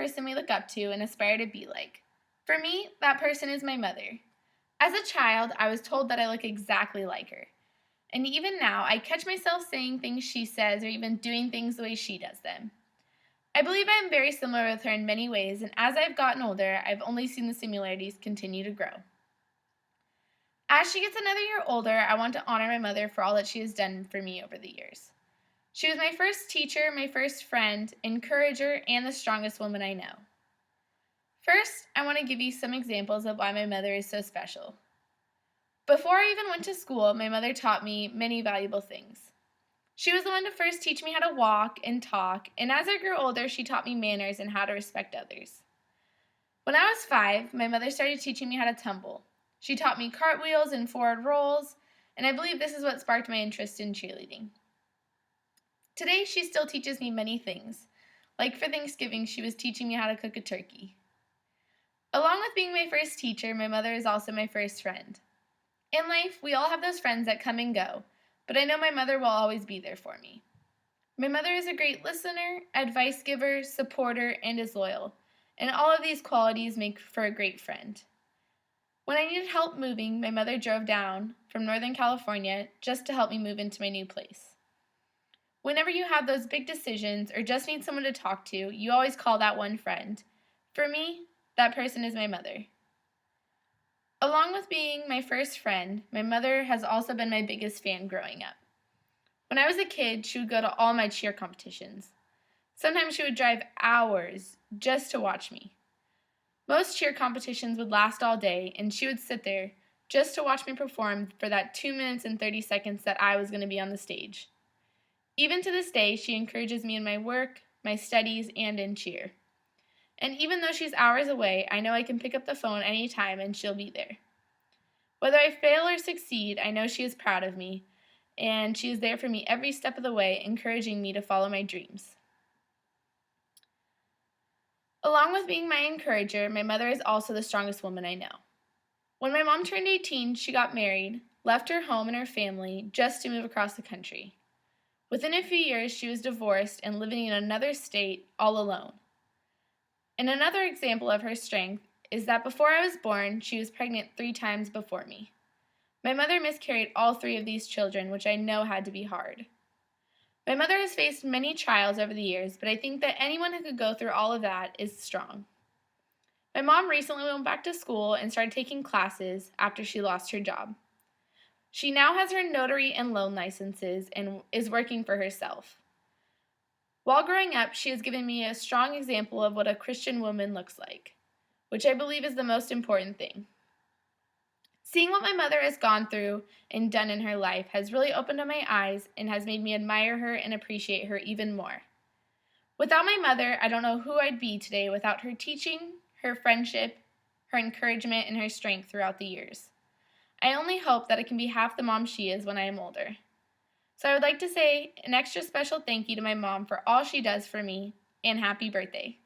person we look up to and aspire to be like. For me, that person is my mother. As a child, I was told that I look exactly like her. And even now, I catch myself saying things she says or even doing things the way she does them. I believe I am very similar with her in many ways, and as I've gotten older, I've only seen the similarities continue to grow. As she gets another year older, I want to honor my mother for all that she has done for me over the years. She was my first teacher, my first friend, encourager, and the strongest woman I know. First, I want to give you some examples of why my mother is so special. Before I even went to school, my mother taught me many valuable things. She was the one to first teach me how to walk and talk, and as I grew older, she taught me manners and how to respect others. When I was 5, my mother started teaching me how to tumble. She taught me cartwheels and forward rolls, and I believe this is what sparked my interest in cheerleading. Today, she still teaches me many things. Like for Thanksgiving, she was teaching me how to cook a turkey. Along with being my first teacher, my mother is also my first friend. In life, we all have those friends that come and go, but I know my mother will always be there for me. My mother is a great listener, advice giver, supporter, and is loyal, and all of these qualities make for a great friend. When I needed help moving, my mother drove down from Northern California just to help me move into my new place. Whenever you have those big decisions or just need someone to talk to, you always call that one friend. For me, that person is my mother. Along with being my first friend, my mother has also been my biggest fan growing up. When I was a kid, she would go to all my cheer competitions. Sometimes she would drive hours just to watch me. Most cheer competitions would last all day, and she would sit there just to watch me perform for that 2 minutes and 30 seconds that I was going to be on the stage. Even to this day, she encourages me in my work, my studies, and in cheer. And even though she's hours away, I know I can pick up the phone anytime and she'll be there. Whether I fail or succeed, I know she is proud of me, and she is there for me every step of the way, encouraging me to follow my dreams. Along with being my encourager, my mother is also the strongest woman I know. When my mom turned 18, she got married, left her home and her family just to move across the country. Within a few years, she was divorced and living in another state all alone. And another example of her strength is that before I was born, she was pregnant 3 times before me. My mother miscarried all 3 of these children, which I know had to be hard. My mother has faced many trials over the years, but I think that anyone who could go through all of that is strong. My mom recently went back to school and started taking classes after she lost her job. She now has her notary and loan licenses and is working for herself. While growing up, she has given me a strong example of what a Christian woman looks like, which I believe is the most important thing. Seeing what my mother has gone through and done in her life has really opened up my eyes and has made me admire her and appreciate her even more. Without my mother, I don't know who I'd be today without her teaching, her friendship, her encouragement, and her strength throughout the years. I only hope that I can be half the mom she is when I am older. So I would like to say an extra special thank you to my mom for all she does for me, and happy birthday.